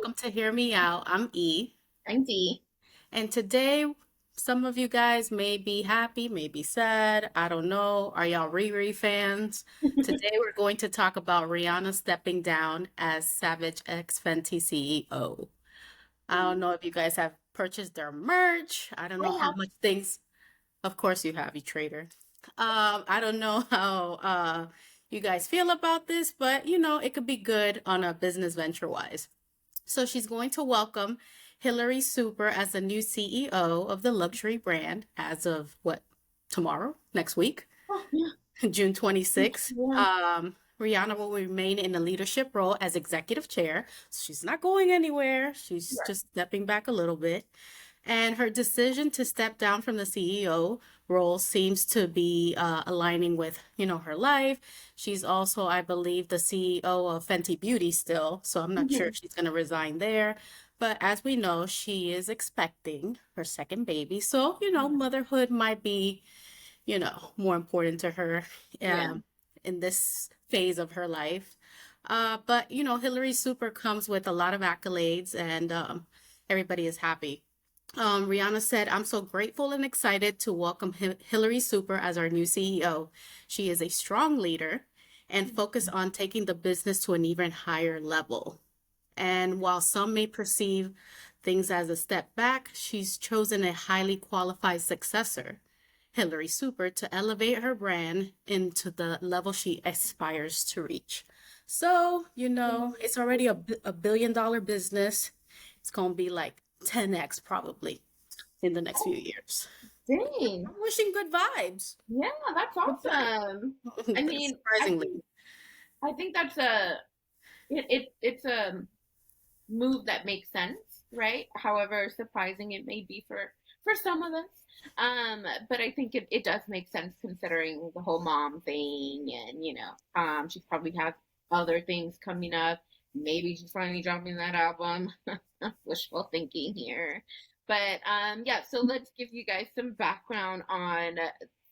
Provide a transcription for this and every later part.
welcome to Hear Me Out. I'm E. I'm D. And today, some of you guys may be happy, may be sad. I don't know. Are y'all Riri fans? Today, we're going to talk about Rihanna stepping down as Savage X Fenty CEO. I don't know if you guys have purchased their merch. I don't know I how have. much things, of course, you have, you trader. I don't know how you guys feel about this, but it could be good on a business venture wise. So she's going to welcome Hillary Super as the new CEO of the luxury brand as of what, tomorrow, next week, Oh, yeah. June 26th. Yeah. Rihanna will remain in the leadership role as executive chair. So she's not going anywhere. She's Right. just stepping back a little bit. And her decision to step down from the CEO role seems to be aligning with, her life. She's also, I believe, the CEO of Fenty Beauty still, so I'm not sure Mhm. if she's going to resign there. But as we know, she is expecting her second baby. So, motherhood might be, more important to her Yeah. um, in this phase of her life. But, Hillary Super comes with a lot of accolades and everybody is happy. Rihanna said, I'm so grateful and excited to welcome Hillary Super as our new CEO. She is a strong leader and focused on taking the business to an even higher level. And while some may perceive things as a step back, she's chosen a highly qualified successor, Hillary Super, to elevate her brand into the level she aspires to reach. So, it's already a billion dollar business. It's going to be like 10x probably in the next few Oh, years. dang. I'm wishing good vibes. Yeah, that's Good awesome. I vibes. mean, Surprisingly. I think that's it's a move that makes sense, right? However surprising it may be for some of us. But I think it does make sense considering the whole mom thing and she probably has other things coming up. Maybe she's finally dropping that album. Wishful thinking here. But yeah, so let's give you guys some background on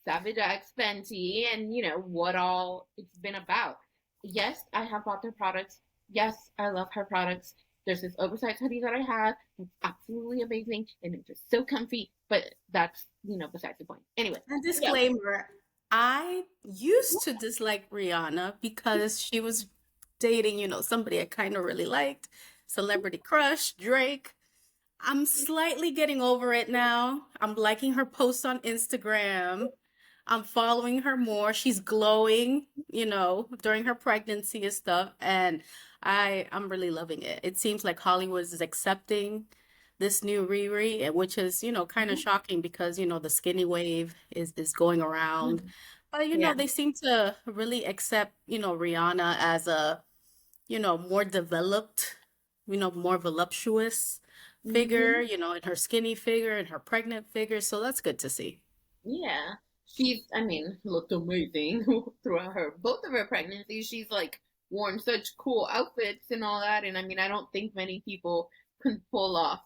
Savage X Fenty and what all it's been about. Yes, I have bought their products. Yes, I love her products. There's this oversized hoodie that I have. It's absolutely amazing and it's just so comfy, but that's, besides the point. Anyway, And yeah. disclaimer, I used to dislike Rihanna because she was dating, somebody I kind of really liked, celebrity crush, Drake. I'm slightly getting over it now. I'm liking her posts on Instagram. I'm following her more. She's glowing, during her pregnancy and stuff, and I'm really loving it. It seems like Hollywood is accepting this new Riri, which is, kind of shocking because, the skinny wave is going around. But, Yeah. they seem to really accept, Rihanna as a, more developed, more voluptuous figure, Hmm. in her skinny figure and her pregnant figure. So that's good to see. Yeah. I mean, looked amazing throughout both of her pregnancies. She's like worn such cool outfits and all that. And I mean, I don't think many people can pull off,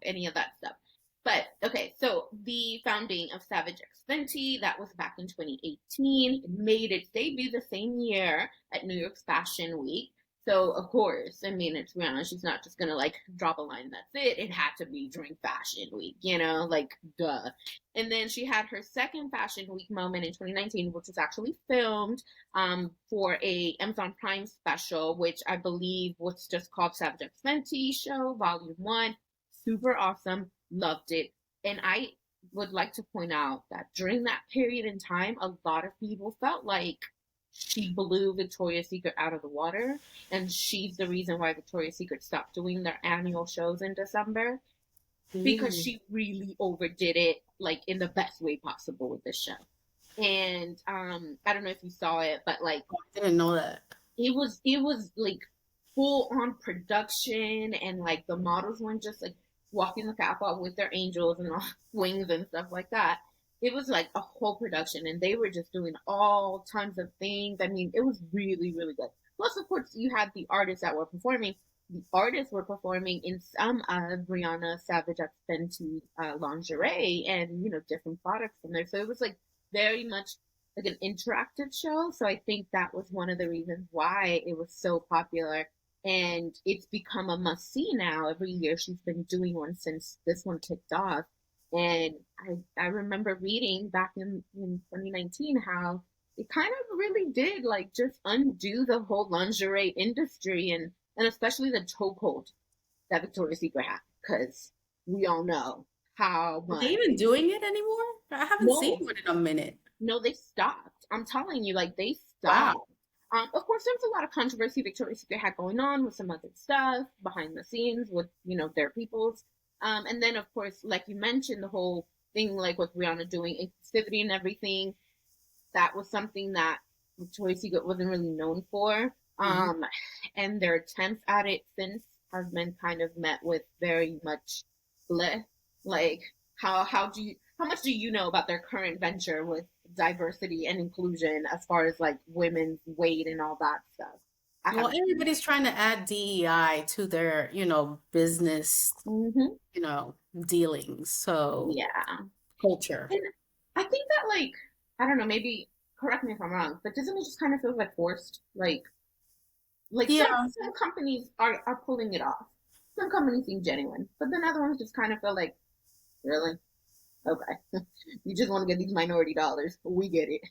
any of that stuff. But okay, so the founding of Savage X Fenty, that was back in 2018. It made its debut the same year at New York's Fashion Week. So of course, I mean, it's Rihanna. She's not just gonna like drop a line. That's it. It had to be during Fashion Week, like duh. And then she had her second Fashion Week moment in 2019, which was actually filmed for a Amazon Prime special, which I believe was just called Savage X Fenty Show Volume One. Super awesome, loved it. And I would like to point out that during that period in time, a lot of people felt like she blew Victoria's Secret out of the water, and she's the reason why Victoria's Secret stopped doing their annual shows in December because Mm. she really overdid it like in the best way possible with this show. And I don't know if you saw it, but like I didn't know that. it was like full on production and like the models weren't just like walking the catwalk with their angels and all wings and stuff like that. It was like a whole production and they were just doing all kinds of things. I mean, it was really, really good. Plus, of course, you had the artists that were performing. The artists were performing in some of Rihanna Savage X Fenty lingerie and different products from there. So it was like very much like an interactive show. So I think that was one of the reasons why it was so popular. and it's become a must see now. Every year she's been doing one since this one kicked off. And I remember reading back in 2019 how it kind of really did like just undo the whole lingerie industry, and especially the chokehold that Victoria's Secret had, because we all know how Are they much. even doing it anymore? I haven't seen No, one in a minute. no, they stopped. I'm telling you, like they Wow. stopped. Of course, there was a lot of controversy Victoria's Secret had going on with some other stuff behind the scenes with, their peoples. And then, of course, like you mentioned, the whole thing, like with Rihanna doing inclusivity and everything, that was something that Victoria's Secret wasn't really known for. Mhm. And their attempts at it since have been kind of met with very much bleh. Like, how much do you know about their current venture with diversity and inclusion as far as like women's weight and all that stuff? I Well, haven't seen everybody's trying to add DEI to their, business, it. Mm-hmm. dealings. So Yeah. culture. And I think that, like, I don't know, maybe correct me if I'm wrong, but doesn't it just kind of feel like forced? Like Yeah, some companies are pulling it off. Some companies seem genuine, but then other ones just kind of feel like, really? Okay. You just want to get these minority dollars. We get it.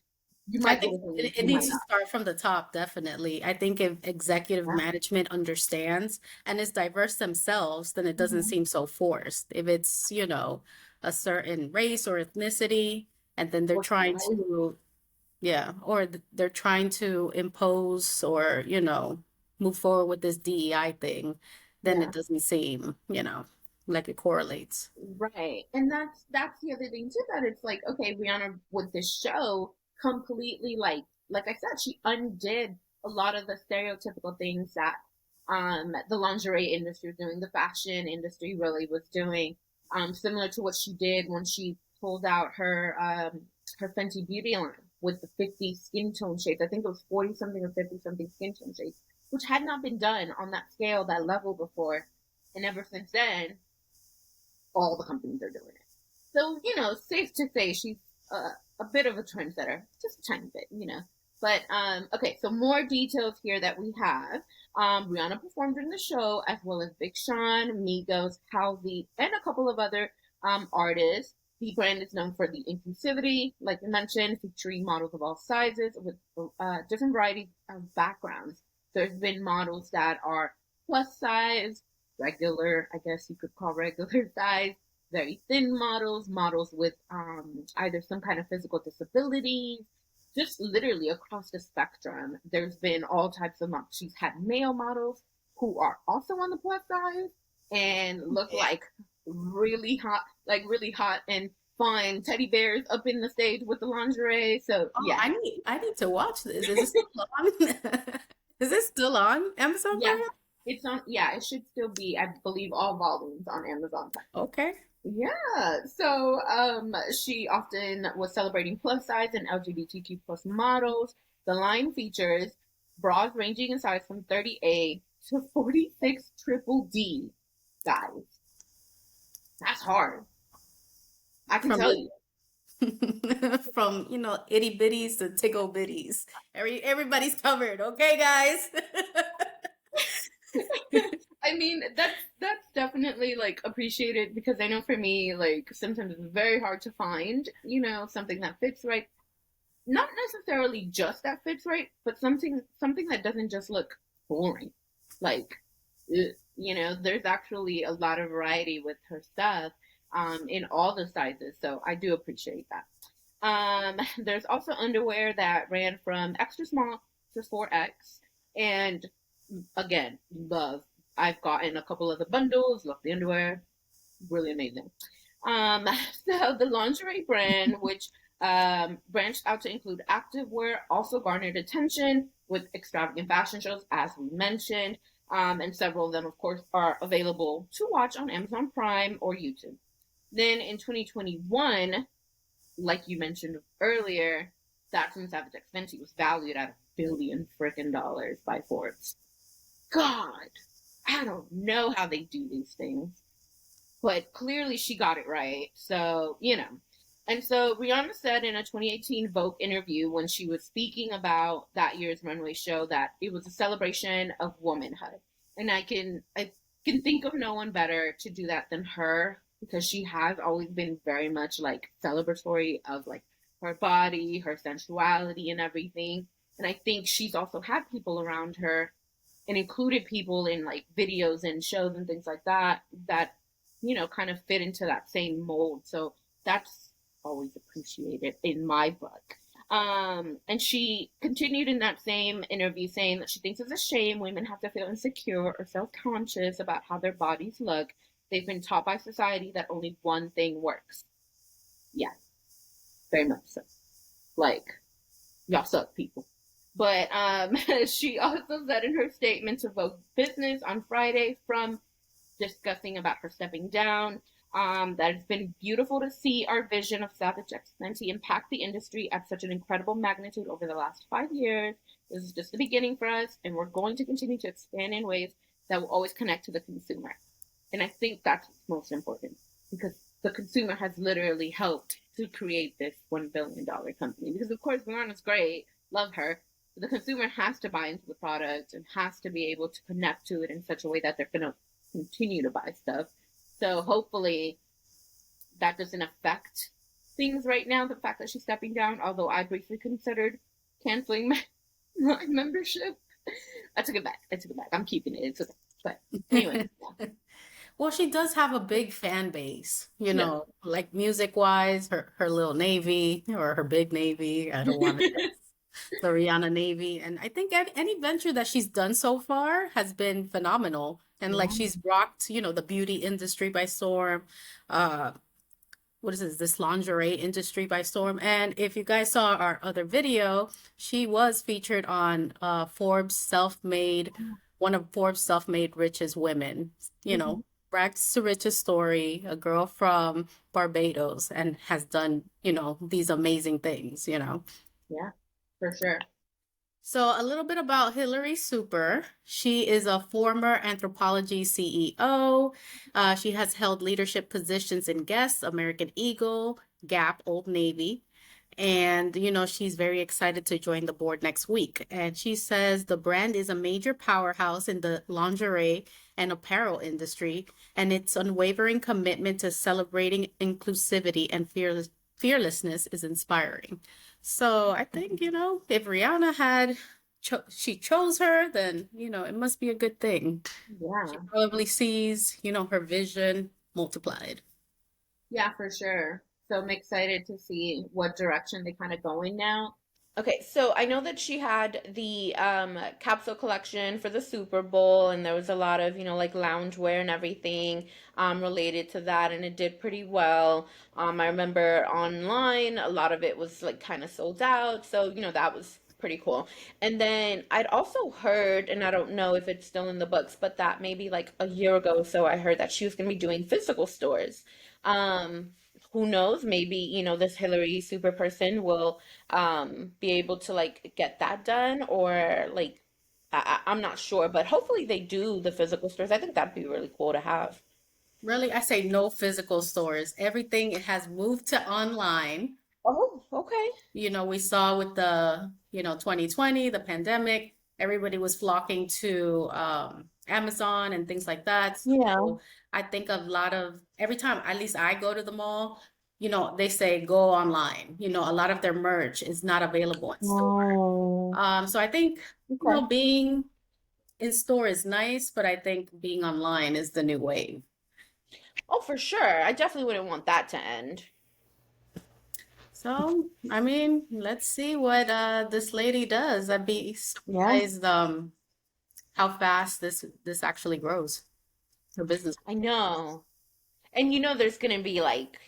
You I might get think it from me. it You might needs to not. start from the top, definitely. I think if executive Yeah. management understands and is diverse themselves, then it doesn't Mm-hmm. seem so forced. If it's, a certain race or ethnicity, and then they're Or trying size. to, yeah, or they're trying to impose or, move forward with this DEI thing, then it Yeah. doesn't seem, like it correlates. Right. And that's the other thing too, that it's like, okay, Rihanna with this show completely like I said, she undid a lot of the stereotypical things that the lingerie industry was doing, the fashion industry really was doing. Similar to what she did when she pulled out her Fenty beauty line with the 50 skin tone shades. I think it was 40 something or 50 something skin tone shades, which had not been done on that scale, that level before. And ever since then, all the companies are doing it. So, safe to say she's a bit of a trendsetter, just a tiny bit. But okay, so more details here that we have. Rihanna performed in the show, as well as Big Sean, Migos, Halsey, and a couple of other artists. The brand is known for the inclusivity, like you mentioned, featuring models of all sizes with different varieties of backgrounds. There's been models that are plus size, regular, I guess you could call regular size, very thin models, models with either some kind of physical disabilities, just literally across the spectrum. There's been all types of models. She's had male models who are also on the plus size and look really hot and fun teddy bears up in the stage with the lingerie. So Oh, yeah, I need to watch this. Is it still on? Is it still on Amazon yes, Prime? it's on. Yeah, it should still be, I believe, all volumes on Amazon. Okay. Yeah, so she often was celebrating plus size and LGBTQ plus models. The line features bras ranging in size from 30A to 46 triple D. Guys, that's hard. I can From tell you. from, itty bitties to tickle bitties. Everybody's covered, okay, guys? I mean, that's definitely like appreciated, because I know for me, like sometimes it's very hard to find, something that fits right. Not necessarily just that fits right, but something that doesn't just look boring. Like, there's actually a lot of variety with her stuff, in all the sizes. So I do appreciate that. There's also underwear that ran from extra small to 4X, and again, love. I've gotten a couple of the bundles. Love the underwear, really amazing. Um, so the lingerie brand, which branched out to include activewear, also garnered attention with extravagant fashion shows, as we mentioned. And several of them, of course, are available to watch on Amazon Prime or YouTube. Then in 2021, like you mentioned earlier, That's when Savage X Fenty was valued at $1 billion freaking dollars by Forbes. God, I don't know how they do these things, but clearly she got it right. So. And so Rihanna said in a 2018 Vogue interview when she was speaking about that year's runway show that it was a celebration of womanhood. And I can think of no one better to do that than her, because she has always been very much like celebratory of like her body, her sensuality and everything. And I think she's also had people around her and included people in like videos and shows and things like that that kind of fit into that same mold. So that's always appreciated in my book. And she continued in that same interview saying that she thinks it's a shame women have to feel insecure or self-conscious about how their bodies look. They've been taught by society that only one thing works. Yeah, very much so. Like, y'all suck, people. But she also said in her statement to Vogue Business on Friday, from discussing about her stepping down, that it's been beautiful to see our vision of Savage X Fenty impact the industry at such an incredible magnitude over the last 5 years. This is just the beginning for us, and we're going to continue to expand in ways that will always connect to the consumer. And I think that's most important, because the consumer has literally helped to create this $1 billion company. Because of course Rihanna's great, love her, but the consumer has to buy into the product and has to be able to connect to it in such a way that they're going to continue to buy stuff. So hopefully that doesn't affect things right now, the fact that she's stepping down, although I briefly considered canceling my membership. I took it back. I took it back. I'm keeping it. It's okay. But anyway, Well, she does have a big fan base, yeah. like music wise, her little Navy or her big Navy. I don't want to Yeah. guess the Rihanna Navy. And I think any venture that she's done so far has been phenomenal. And like Yeah. she's rocked, the beauty industry by storm. Uh, what is this lingerie industry by storm. And if you guys saw our other video, she was featured on Forbes self-made, one of Forbes self-made richest women, you Mm-hmm. know, brags to riches story, a girl from Barbados and has done, these amazing things. Yeah, for sure. So, a little bit about Hillary Super. She is a former anthropology CEO. She has held leadership positions in Guess, American Eagle, Gap, Old Navy. And, she's very excited to join the board next week. And she says the brand is a major powerhouse in the lingerie and apparel industry, and its unwavering commitment to celebrating inclusivity and fearlessness is inspiring. So I think, if Rihanna she chose her, then, it must be a good thing. She Yeah. probably sees, her vision multiplied. Yeah, for sure. So I'm excited to see what direction they kind of go in now. Okay, so I know that she had the capsule collection for the Super Bowl, and there was a lot of, like loungewear and everything related to that, and it did pretty well. I remember online, a lot of it was like kind of sold out, so that was pretty cool. And then I'd also heard, and I don't know if it's still in the books, but that maybe like a year ago or so, I heard that she was going to be doing physical stores. Um, who knows? Maybe, this Hillary super person will be able to like get that done, or like I'm not sure, but hopefully they do the physical stores. I think that'd be really cool to have. Really, I say no physical stores. Everything has moved to online. Oh, okay. We saw with the, 2020, the pandemic, everybody was flocking to Amazon and things like that. Yeah. So I think a lot of every time, at least I go to the mall, they say go online. A lot of their merch is not available in store. Oh, So I think, okay. being in store is nice, but I think being online is the new wave. Oh, for sure. I definitely wouldn't want that to end. So, I mean, let's see what this lady does. I'd be Yeah. surprised how fast this actually grows, her business. I know. And there's gonna be like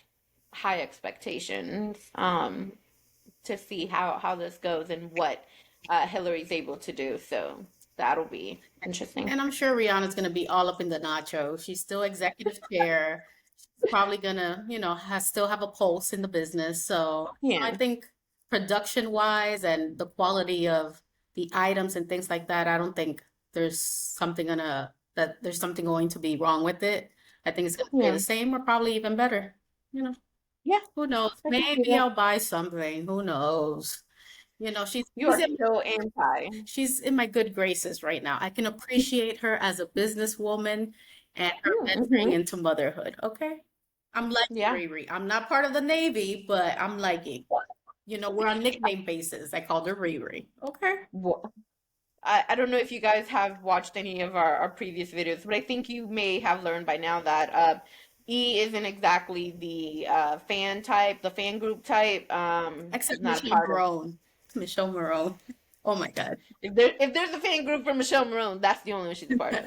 high expectations to see how this goes and what Hillary's able to do. So that'll be interesting. And I'm sure Rihanna's gonna be all up in the nacho. She's still executive chair. She's probably gonna, has still have a pulse in the business. So I Yeah. think production wise and the quality of the items and things like that, I don't think there's something going to be wrong with it. I think it's gonna stay Yeah. the same or probably even better. Yeah. Who knows? I can see Maybe that. I'll buy something. Who knows? You know, You are so anti. she's in my good graces right now. I can appreciate her as a businesswoman and her Mm-hmm. venturing into motherhood. Okay. I'm liking Yeah. Riri. I'm not part of the Navy, but I'm liking. You know, we're on nickname basis. I called her Riri. Okay. Well, I don't know if you guys have watched any of our previous videos, but I think you may have learned by now that E isn't exactly the fan type, the fan group type. She's Except not a Michelle part of. Marone. Michelle Marone. Oh my God. If there's a fan group for Michelle Marone, that's the only one she's a part of.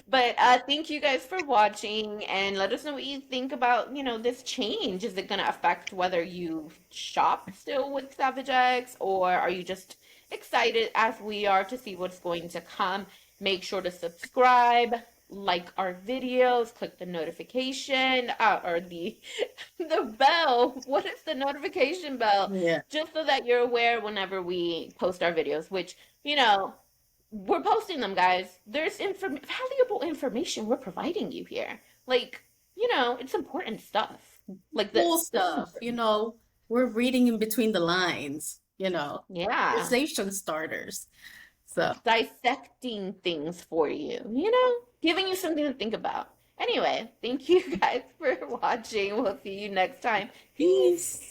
But thank you guys for watching, and let us know what you think about, this change. Is it going to affect whether you shop still with Savage X, or are you just excited as we are to see what's going to come? Make sure to subscribe, like our videos, click the notification, or the bell. What is the notification bell? Yeah. Just so that you're aware whenever we post our videos, which, you know, we're posting them, guys. There's valuable information we're providing you here. Like, it's important stuff. Like Cool this. This is stuff. You important. know, we're reading in between the lines, Yeah. conversation starters. So, Dissecting things for you, giving you something to think about. Anyway, thank you guys for watching. We'll see you next time. Peace. peace.